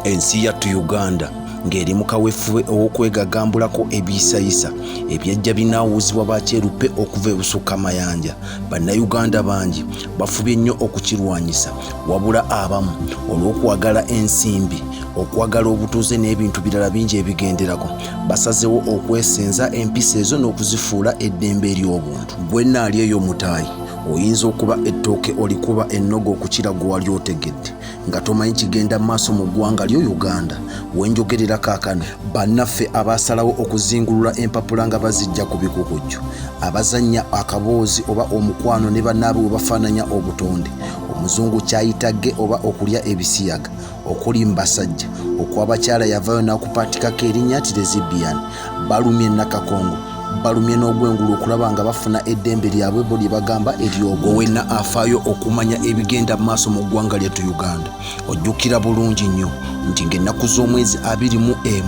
Ensi yattu Uganda ng'eri mu kaweefube ow'okwegagambulako ebiyisayisa ebyajja binaawuuzibwa bakyeruppe okuva ebusukka mayanja. Bannayuganda bangi bafubye nnyo okukirwanyisa, wabula abamu olw'okwagala ensimbi, okwagala obutuuze n'ebintu birala bingi ebigenderako, basazeewo okwesenza empisa ezo n'okuzifuula eddembe ery'obuntu. Gwe naali eyo mutaayi, oyinza okuba ettooke olikuba ennogo okukira gwe wali otegedde nga tomanyi kigenda maaso mu ggwanga lyo Uganda. Wenjogerera kaakano, bannaffe abaasalawo okuzingulula empapula nga bazijja ku bikukujju, abazannya akaboozi oba omukwano ne bannaabwe we bafaananya obutonde, omuzungu kyayitagge oba okulya ebisiyaga, okulimba basajja, okw'abakyala yavaayo n'akupatikako erinnya ti lesbian, balumye Nakakongo, balumye n'ogwengulu okulaba nga bafuna eddembe lyabwe bo lye bagamba ery'obwo. Wenna afaayo okumanya ebigenda mu maaso mu ggwanga lyattu Uganda, ojjukira bulungi nnyo nti ng'ennaku z'omwezi 21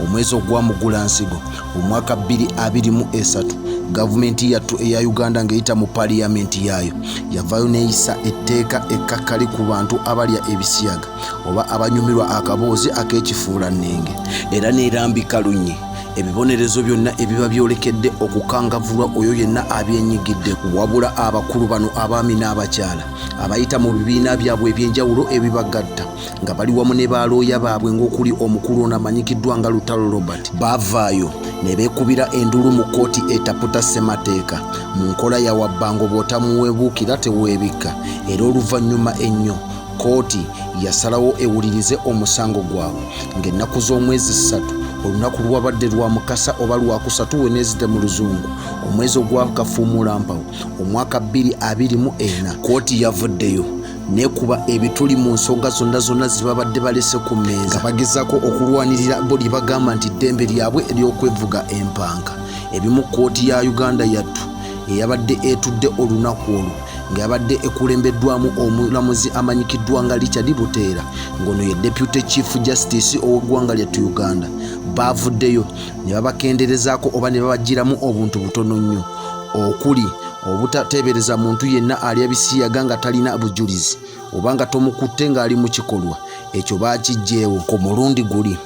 omwezi ogwamugulansigo omwaka 2023 gavumenti yattu eya Uganda ng'eyita mu paliyamenti yaayo yavaayo n'eyisa etteeka ekkakkali ku bantu abalya ebisiyaga oba abanyumirwa akaboozi ak'ekifuulannenge, era n'erambika lunye ebibonerezo byonna ebiba byolekedde okukangavulwa oyo yenna abyenyigidde, wabula abakulu bano abaami n'abakyala abayita mu bibiina byabwe eby'enjawulo ebibagatta nga bali wamu ne balooya baabwe ng'okuli omukulu ono amanyikiddwa nga Lutalo Robert, baavaayo ne beekubira endulu mu kkooti etaputa ssemateeka mu nkola ya wabbango bw'otamuweebuukira teweebikka, era oluvannyuma ennyo kkooti yasalawo ewulirize omusango gwabwe ng'ennaku z'omwezi 3 olunaku lwabadde lwa Mukasa oba lwakusatu Wednesday mu luzungu omwezi ogwa Kafuumulampawu omwaka 2024 kkooti yavuddeyo neekuba ebituli mu nsonga zonna zibabadde balese ku mmeeza, bagezaako okulwanirira bo lye bagamba nti ddembe lyabwe ery'okwevuga empanga. Ebimu kkooti ya Uganda yattu eyabadde etudde olunaku olwo ng'abadde ekulembeddwamu omulamuzi amanyikiddwa nga Richard Buteera, ng'ono ye Deputy Chief Justice ow'eggwanga lyattu Uganda, baavuddeyo ne babakenderezaako oba ne babagiramu obuntu butono nnyo, okuli obutateebereza muntu yenna alya bisiyaga nga talina bujulizi oba nga tomukutte ng'ali mu kikolwa ekyo. Baakiggyeewo ku mulundi guli,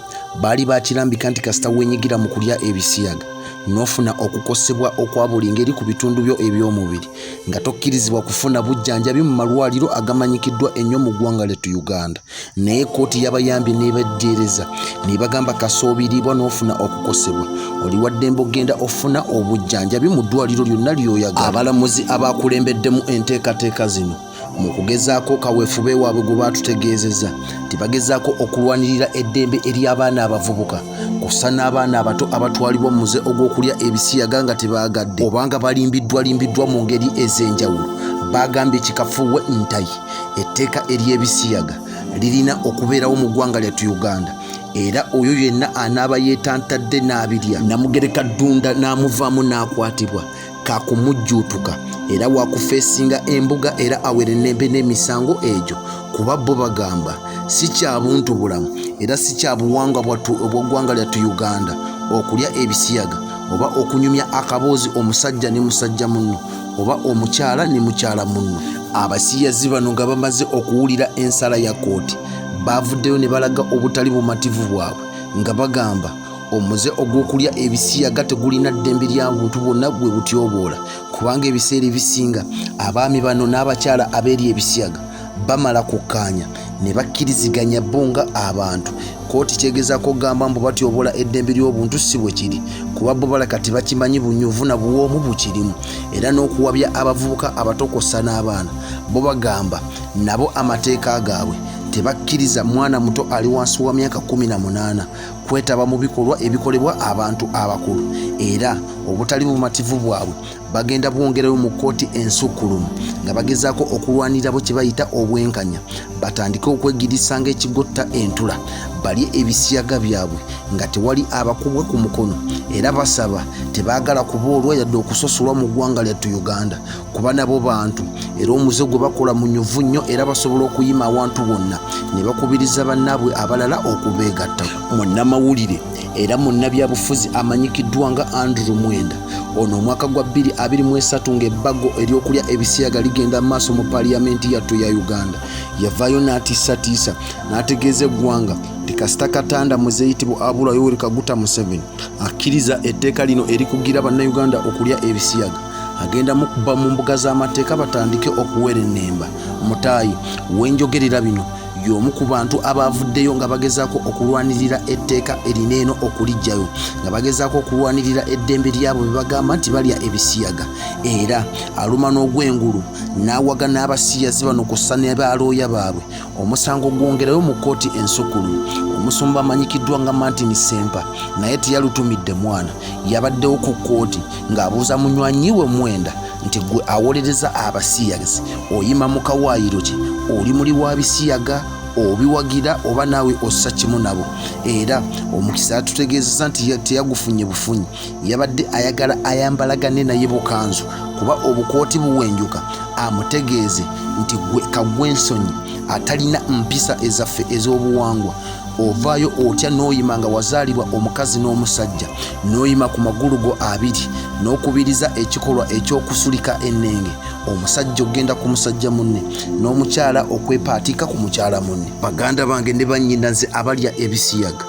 baali bakirambika nti kasita weenyigira mu kulya ebisiyaga n'ofuna okukosebwa okwa buli ngeri ku bitundu byo eby'omubiri nga tokkirizibwa kufuna bujjanjabi mu malwaliro agamanyikiddwa ennyo mu ggwanga lyattu Uganda. Naye kkooti yabayambye n'ebajjeereza ne bagamba kasoobirirwa n'ofuna okukosebwa oli waddembe ogenda ofuna obujjanjabi mu ddwaliro lyonna ly'oyagala. Abalamuzi abakulembeddemu enteekateeka zino mu kugezaako kaweefube waabwe gwe baatutegeezezza tibagezaako okulwanirira eddembe ery'abaana abavubuka kussa n'abaana abato abatwalibwa mu muze ogw'okulya ebisiyaga nga tebaagadde oba nga balimbiddwa mu ngeri ez'enjawulo. Baagambye kikafuuwe ntayi etteeka ery'ebisiyaga lirina okubeerawo mu ggwanga lyattu Uganda, era oyo yenna anaaba yeetantadde n'abirya namugereka ddunda n'amuvaamu n'akwatibwa kakumujjuutuka era wakufeesinga embuga era awere n'embe n'emisango egyo, kuba bo bagamba si kya buntu bulamu era si kya buwangwa bw'eggwanga lyattu Uganda okulya ebisiyaga oba okunyumya akaboozi omusajja ne musajja munno oba omukyala ne mukyala munno. Abasiyazi bano nga bamaze okuwulira ensala ya kkooti baavuddeyo ne balaga obutali bumativu bwabwe nga bagamba omuze ogw'okulya ebisiyaga tegulina ddembe lya buntu bwonna bwe butyoboola, kubanga ebiseera ebisinga abaami bano n'abakyala abeerya ebisiyaga bamala kukkaanya ne bakkiriziganya bo nga abantu. Kkooti kyegezaako okugamba mbu batyoboola eddembe ly'obuntu si bwe kiri, kuba bo balaka tebakimanyi bunyuvu na buwoomu bukirimu, era n'okuwabya abavubuka abatokosa n'abaana bo bagamba nabo amateeka gaabwe tebakkiriza mwana muto ali wansi wa myaka 18 kwetaba mu bikolwa ebikolebwa abantu abakulu, era obutali bumativu bwabwe bagenda bwongerayo mu kkooti ensukkulumu nga bagezaako okulwanirira bo kye bayita obwenkanya, batandike okwegirisa ng'ekigotta entula balye ebisiyaga byabwe nga tewali abakubwe ku mukono, era basaba tebaagala kuboolwa yadde okusosolwa mu ggwanga lyattu Uganda kuba nabo bantu, era omuze gwe bakola munyuvu nnyo era basobola okuyima awantu bonna ne bakubiriza bannaabwe abalala okubeegattako. Munnamawulire era munnabyabufuzi amanyikiddwa nga Andrew Mwenda ono omwaka gwa 2023 ng'ebbago ery'okulya ebisiyaga ligenda maaso mu paliyamenti yattu ya Uganda. Yavaayo n'atiisatiisa n'ategeeza eggwanga nti Kasita Katanda Muzeyitibwa Abula Yoweri Kaguta Museveni akkiriza etteeka lino erikugira bannayuganda okulya ebisiyaga. Agenda mukuba mu mbuga z'amateeka batandike okuwera ennemba. Mutaayi wenjogerera bino y'omu ku bantu abavuddeyo nga bagezaako okulwanirira etteeka erineeno okulijjayo, nga bagezaako okulwanirira eddembe lyabo bye bagamba nti balya ebisiyaga. Era aluma n'ogwengulu n'awaga n'abasiyazi bano kussa ne balooya baabwe. Omusango gwongerayo mu kkooti ensukulu. Omusumba amanyikiddwa nga Martin Sempa naye teyalutumidde mwana. Yabaddewo ku kkooti ng'abuuza munywanyi we Mwenda nti gwe awolereza abasiyazi oyima mu kawaayiro ki, oli muli wa bisiyaga obiwagira oba naawe ossa kimu nabo. Era omukisa atutegeezeza nti teyagufunye bufunyi, yabadde ayagala ayambalagane naye bukanzu kuba obukooti buwenjuka amutegeeze nti gwe kagwensonyi atalina mpisa ezaffe ez'obuwangwa. Ovaayo otya n'oyima nga wazaalibwa omukazi n'omusajja, n'oyima ku magulu go abiri n'okubiriza ekikolwa eky'okusulika ennenge. Omusajja ogenda ku musajja munne n'omukyala okwepaatika ku mukyala munne. Baganda bange ne bannyinaze abalya ebisiyaga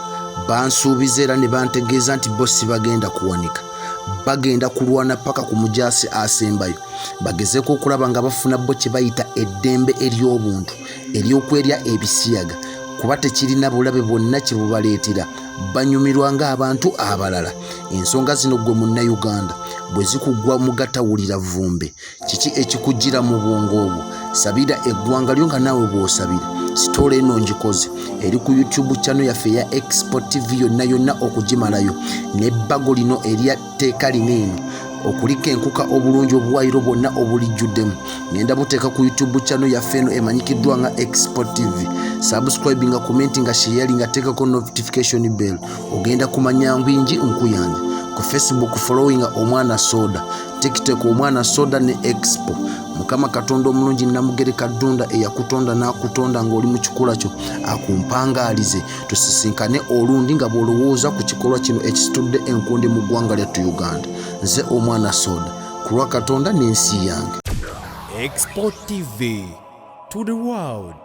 bansuubiza era ne bantegeeza nti bo si bagenda kuwanika, bagenda kulwana paka ku mujaasi asembayo, bagezeeko okulaba nga bafuna bo kye bayita eddembe ery'obuntu ery'okwerya ebisiyaga, kuba tekirina bulabe bwonna kye bubaleetera, banyumirwa ng'abantu abalala. Ensonga zino gwe munnayuganda bwe zikugwa mu gatawulira vumbe, kiki ekikujjira mu bwongo obwo? Sabira eggwanga lyo nga naawe bw'osabira. Sitoola eno ngikoze eri ku YouTube channel yaffe ya Export TV yonna okugimalayo, n'ebbago lino erya tteeka lineeno okulika enkuka obulungi obuwayiro bwonna obulijjuddemu ngenda buteeka ku YouTube channel yaffe eno emanyikiddwa nga Export TV. Subscribe nga comment nga share nga teekako notification bell, ogenda kumanya bingi nkuyanja. Ku Facebook following Omwana Soda, TikTok Omwana Soda ne Expo. Mukama Katonda omulungi Namugereka Ddunda eyakutonda n'akutonda ng'oli mu kikola kyo akumpangaalize, tusisinkane olundi nga bw'olowooza ku kikolwa kino ekisitudde enkundi mu ggwanga lyattu Uganda. Nze Omwana Soda ku lwa Katonda n'ensi yange. Export TV to the world.